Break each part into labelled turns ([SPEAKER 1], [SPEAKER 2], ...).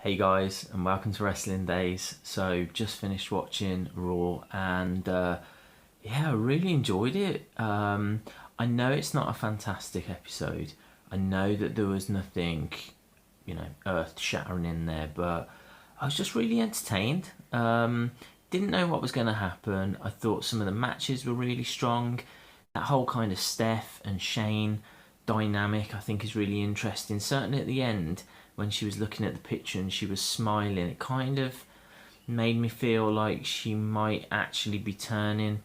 [SPEAKER 1] Hey guys, and welcome to Wrestling Days. So, just finished watching Raw, and yeah, I really enjoyed it. I know it's not a fantastic episode. I know that there was nothing, earth shattering in there, but I was just really entertained. Didn't know what was going to happen. I thought some of the matches were really strong. That whole kind of Steph and Shane dynamic, I think, is really interesting. Certainly at the end, when she was looking at the picture and she was smiling, it kind of made me feel like she might actually be turning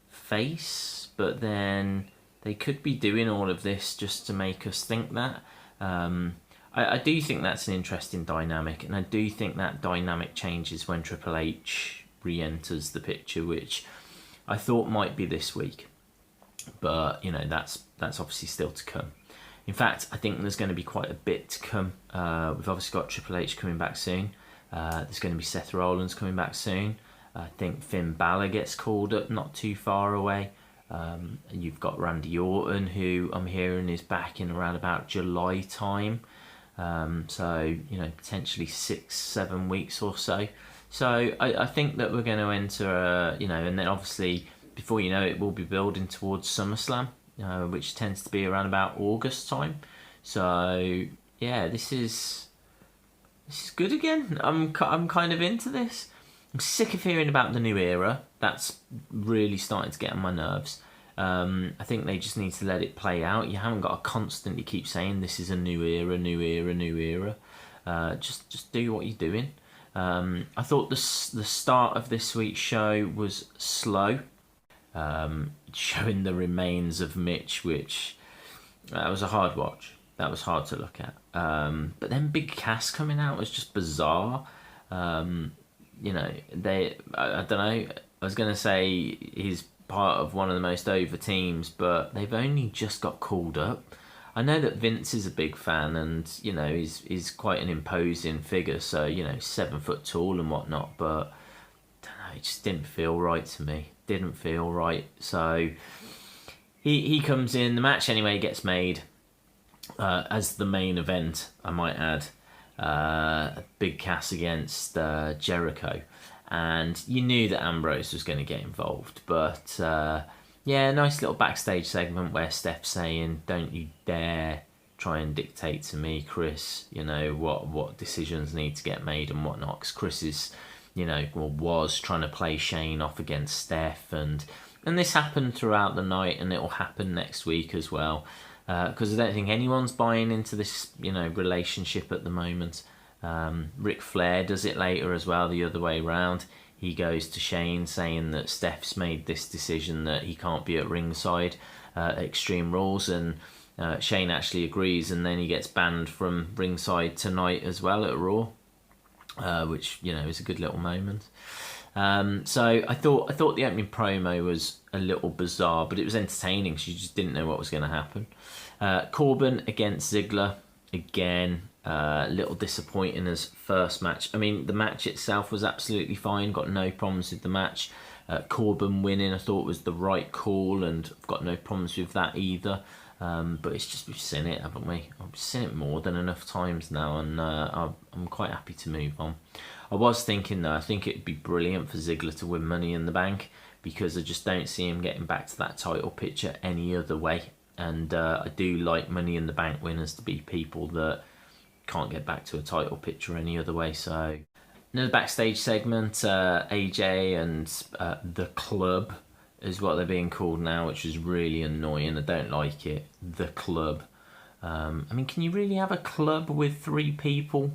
[SPEAKER 1] face, but then they could be doing all of this just to make us think that. I do think that's an interesting dynamic, and I do think that dynamic changes when Triple H re-enters the picture, which I thought might be this week, but that's obviously still to come. In fact, I think there's going to be quite a bit to come. We've obviously got Triple H coming back soon. There's going to be Seth Rollins coming back soon. I think Finn Balor gets called up not too far away. And you've got Randy Orton, who I'm hearing is back in around about July time. So, potentially 6-7 weeks or so. So I think that we're going to enter, and then obviously, before you know it, we'll be building towards SummerSlam. Which tends to be around about August time. So yeah, this is good again. I'm kind of into this. I'm sick of hearing about the new era. That's really starting to get on my nerves. I think they just need to let it play out. You haven't got to constantly keep saying this is a new era, new era, new era. Just do what you're doing. I thought the start of this week's show was slow. Showing the remains of Mitch, which that was a hard watch. That was hard to look at. But then Big Cass coming out was just bizarre. I don't know. I was going to say he's part of one of the most over teams, but they've only just got called up. I know that Vince is a big fan, and he's quite an imposing figure. So 7 foot tall and whatnot, but I don't know. It just didn't feel right to me. Didn't feel right. So he comes in. The match anyway gets made as the main event, I might add. Big Cass against Jericho. And you knew that Ambrose was going to get involved. But nice little backstage segment where Steph's saying, "Don't you dare try and dictate to me, Chris, what decisions need to get made and whatnot." Because Chris is... was trying to play Shane off against Steph, and this happened throughout the night, and it will happen next week as well, because I don't think anyone's buying into this, relationship at the moment. Ric Flair does it later as well, the other way round. He goes to Shane saying that Steph's made this decision that he can't be at ringside at Extreme Rules, and Shane actually agrees, and then he gets banned from ringside tonight as well at Raw. Which is a good little moment. So I thought the opening promo was a little bizarre, but it was entertaining. She just didn't know what was going to happen. Corbin against Ziggler again. A little disappointing as first match. I mean, the match itself was absolutely fine. Got no problems with the match. Corbin winning, I thought, was the right call, and I've got no problems with that either. But it's just, we've seen it, haven't we? I've seen it more than enough times now, and I'm quite happy to move on. I was thinking, though, I think it'd be brilliant for Ziggler to win Money in the Bank, because I just don't see him getting back to that title picture any other way. And I do like Money in the Bank winners to be people that can't get back to a title picture any other way. So another backstage segment, AJ and the Club is what they're being called now, which is really annoying. I don't like it. The Club. Can you really have a club with 3 people?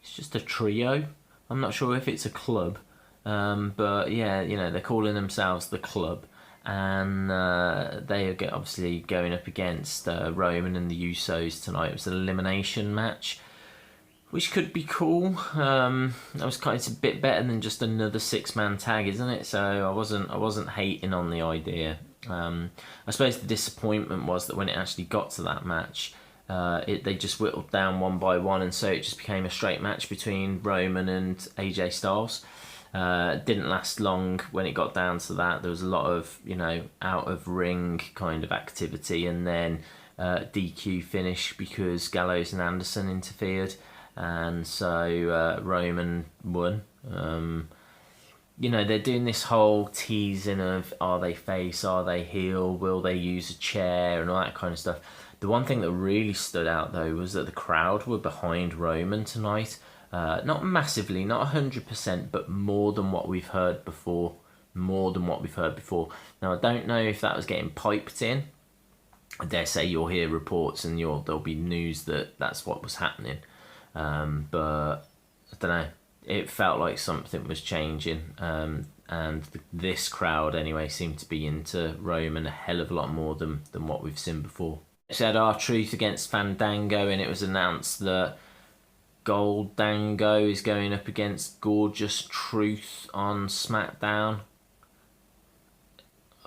[SPEAKER 1] It's just a trio. I'm not sure if it's a club. But yeah, they're calling themselves the Club. And they are obviously going up against Roman and the Usos tonight. It was an elimination match, which could be cool. It's a bit better than just another 6-man tag, isn't it? So I wasn't hating on the idea. I suppose the disappointment was that when it actually got to that match, they just whittled down one by one, and so it just became a straight match between Roman and AJ Styles. Didn't last long when it got down to that. There was a lot of out of ring kind of activity, and then DQ finish because Gallows and Anderson interfered. and so Roman won. You know, they're doing this whole teasing of, are they face, are they heel, will they use a chair, and all that kind of stuff. The one thing that really stood out, though, was that the crowd were behind Roman tonight. Not massively, not 100%, but more than what we've heard before. More than what we've heard before. Now, I don't know if that was getting piped in. I dare say you'll hear reports and there'll be news that that's what was happening. But I don't know. It felt like something was changing. And this crowd, anyway, seemed to be into Roman a hell of a lot more than what we've seen before. It said R-Truth against Fandango, and it was announced that Goldango is going up against Gorgeous Truth on SmackDown.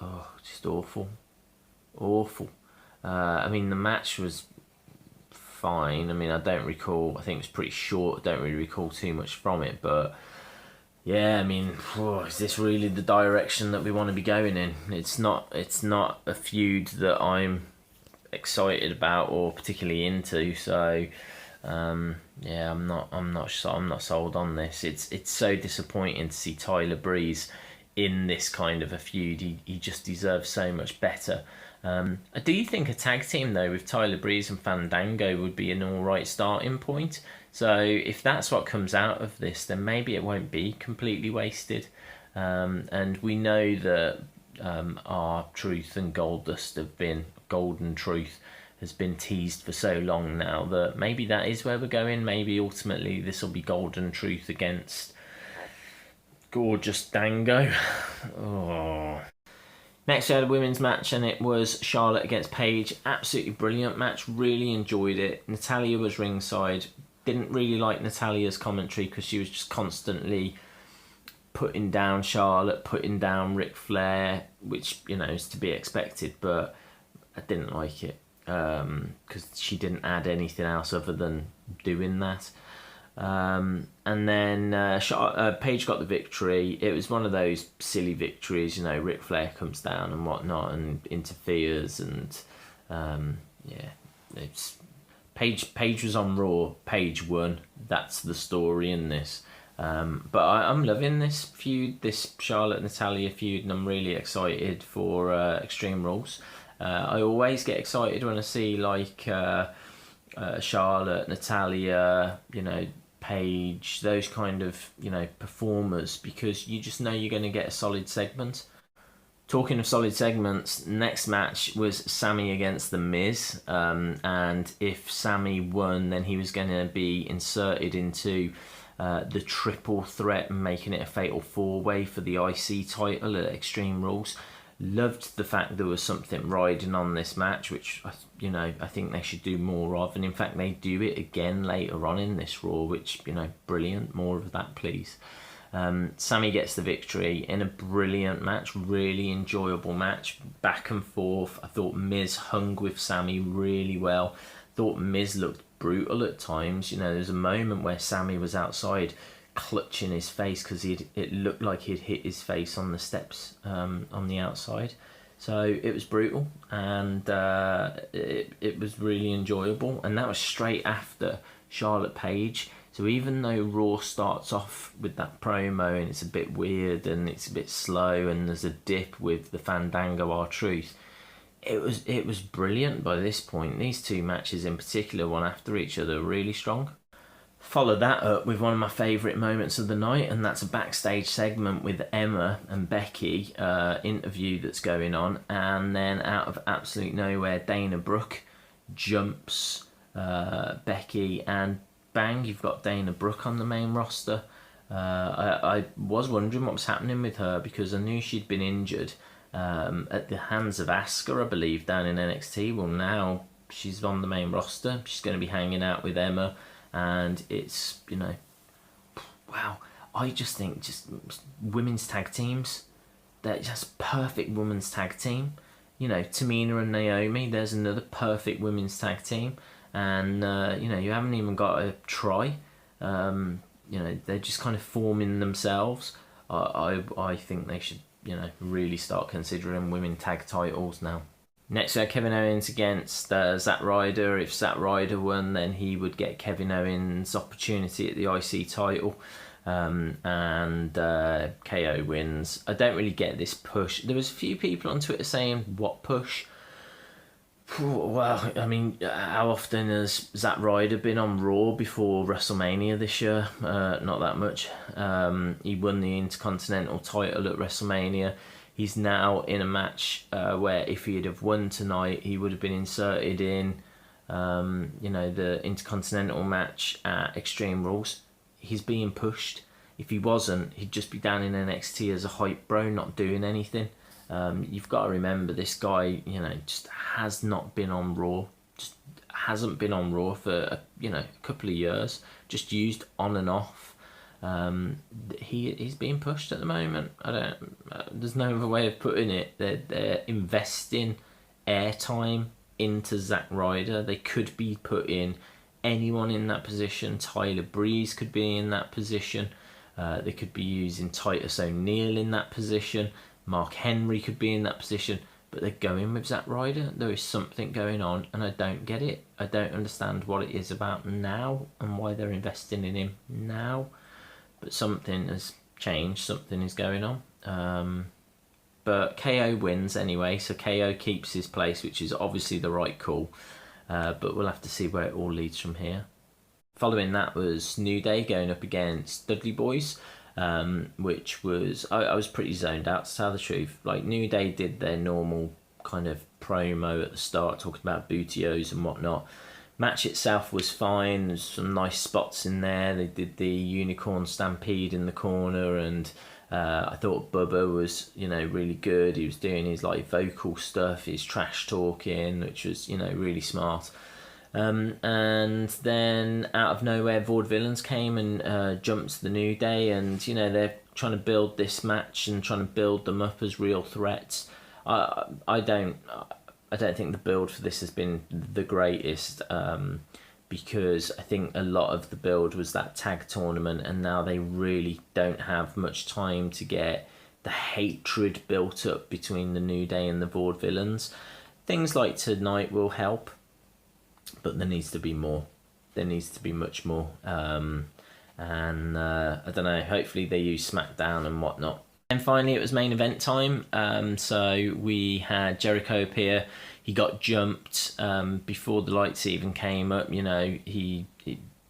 [SPEAKER 1] Oh, just awful. Awful. I mean, the match was fine. I mean, I don't recall, I think it was pretty short, I don't really recall too much from it, but yeah, I mean, is this really the direction that we want to be going in? It's not a feud that I'm excited about or particularly into, so yeah, I'm not sold on this. It's so disappointing to see Tyler Breeze in this kind of a feud. He just deserves so much better. Do you think a tag team, though, with Tyler Breeze and Fandango would be an alright starting point? So if that's what comes out of this, then maybe it won't be completely wasted. And we know that R-Truth and Goldust have been, Golden Truth has been teased for so long now that maybe that is where we're going. Maybe ultimately this will be Golden Truth against Gorgeous Dango. Oh. Next we had a women's match, and it was Charlotte against Paige. Absolutely brilliant match, really enjoyed it. Natalya was ringside. Didn't really like Natalia's commentary because she was just constantly putting down Charlotte, putting down Ric Flair, which, you know, is to be expected, but I didn't like it because she didn't add anything else other than doing that. And then Paige got the victory. It was one of those silly victories, you know, Ric Flair comes down and whatnot and interferes, and yeah, it's Paige was on Raw. Paige won. That's the story in this. But I'm loving this feud, this Charlotte-Natalya feud, and I'm really excited for Extreme Rules. I always get excited when I see like Charlotte, Natalya, you know, Paige, those kind of, you know, performers, because you just know you're going to get a solid segment. Talking of solid segments, next match was Sami against The Miz, and if Sami won, then he was going to be inserted into the triple threat and making it a fatal four-way for the IC title at Extreme Rules. Loved the fact there was something riding on this match, which, you know, I think they should do more of. And in fact, they do it again later on in this Raw, which, you know, brilliant. More of that, please. Sami gets the victory in a brilliant match, really enjoyable match, back and forth. I thought Miz hung with Sami really well. Thought Miz looked brutal at times. You know, there's a moment where Sami was outside clutching his face because it looked like he'd hit his face on the steps on the outside. So it was brutal, and it was really enjoyable. And that was straight after Charlotte Paige. So even though Raw starts off with that promo and it's a bit weird and it's a bit slow and there's a dip with the Fandango R-Truth, it was brilliant by this point. These two matches in particular, one after each other, really strong. Follow that up with one of my favourite moments of the night, and that's a backstage segment with Emma and Becky interview that's going on, and then out of absolute nowhere, Dana Brooke jumps Becky, and bang, you've got Dana Brooke on the main roster. I was wondering what was happening with her because I knew she'd been injured at the hands of Asuka, I believe, down in NXT. Well, now she's on the main roster. She's going to be hanging out with Emma. And it's, you know, wow, I just think just women's tag teams, they're just perfect women's tag team. You know, Tamina and Naomi, there's another perfect women's tag team. And, you know, you haven't even got to try. You know, they're just kind of forming themselves. I think they should, you know, really start considering women tag titles now. Next we had Kevin Owens against Zack Ryder. If Zack Ryder won, then he would get Kevin Owens' opportunity at the IC title. And KO wins. I don't really get this push. There was a few people on Twitter saying, what push? Well, I mean, how often has Zack Ryder been on Raw before WrestleMania this year? Not that much. He won the Intercontinental title at WrestleMania. He's now in a match where if he'd have won tonight, he would have been inserted in, the Intercontinental match at Extreme Rules. He's being pushed. If he wasn't, he'd just be down in NXT as a hype bro, not doing anything. You've got to remember this guy, just has not been on Raw. Just hasn't been on Raw for a couple of years. Just used on and off. He's being pushed at the moment. There's no other way of putting it. They're investing airtime into Zack Ryder. They could be putting anyone in that position. Tyler Breeze could be in that position. They could be using Titus O'Neil in that position. Mark Henry could be in that position, but they're going with Zack Ryder. There is something going on, and I don't get it. I don't understand what it is about now and why they're investing in him now. But something has changed. Something is going on. But KO wins anyway, so KO keeps his place, which is obviously the right call. But we'll have to see where it all leads from here. Following that was New Day going up against Dudley Boys. Which was, I was pretty zoned out, to tell the truth. Like, New Day did their normal kind of promo at the start, talking about bootios and whatnot. Match itself was fine. There's some nice spots in there. They did the Unicorn Stampede in the corner, and I thought Bubba was, really good. He was doing his vocal stuff, his trash talking, which was, really smart. And then out of nowhere, Vaudevillains came and jumped the New Day, and they're trying to build this match and trying to build them up as real threats. I don't think the build for this has been the greatest, because I think a lot of the build was that tag tournament, and now they really don't have much time to get the hatred built up between the New Day and the Vaudevillains. Things like tonight will help, but there needs to be more. There needs to be much more. I don't know, hopefully they use SmackDown and whatnot. And finally, it was main event time. So we had Jericho appear. He got jumped before the lights even came up.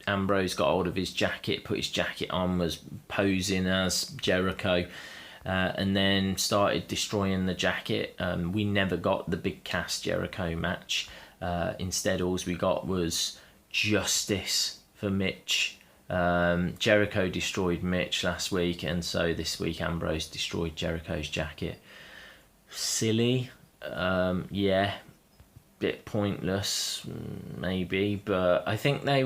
[SPEAKER 1] Ambrose got hold of his jacket, put his jacket on, was posing as Jericho, and then started destroying the jacket. We never got the big cast Jericho match. Instead, all we got was justice for Mitch. Jericho destroyed Mitch last week, and so this week Ambrose destroyed Jericho's jacket. Silly, yeah, bit pointless maybe, but I think they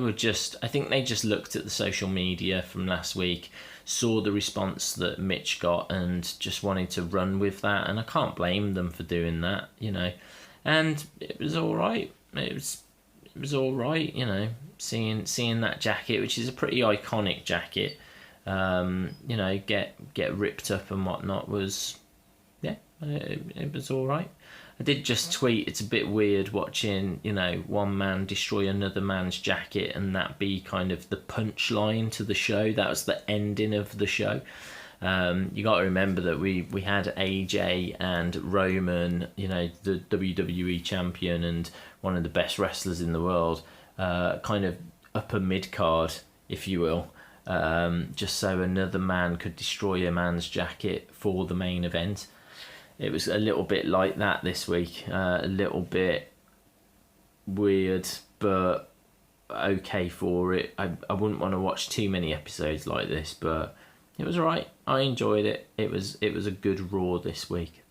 [SPEAKER 1] just looked at the social media from last week, saw the response that Mitch got, and just wanted to run with that, and I can't blame them for doing that, and it was all right. It was all right, seeing that jacket, which is a pretty iconic jacket, get ripped up and whatnot, was, yeah, it was all right. I did just tweet, it's a bit weird watching, one man destroy another man's jacket and that be kind of the punchline to the show. That was the ending of the show. You got to remember that we had AJ and Roman, the WWE champion and one of the best wrestlers in the world, kind of upper mid card, if you will, just so another man could destroy a man's jacket for the main event. It was a little bit like that this week, a little bit weird, but okay for it. I wouldn't want to watch too many episodes like this, but it was alright. I enjoyed it. It was a good Raw this week.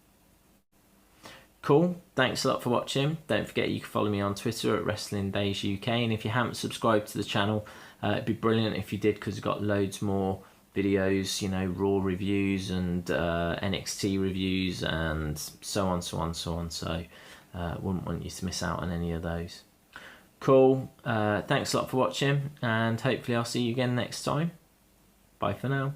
[SPEAKER 1] Cool. Thanks a lot for watching. Don't forget you can follow me on Twitter at Wrestling Days UK, and if you haven't subscribed to the channel, it'd be brilliant if you did, because we've got loads more videos, Raw reviews and NXT reviews and so on. So wouldn't want you to miss out on any of those. Cool. Thanks a lot for watching, and hopefully I'll see you again next time. Bye for now.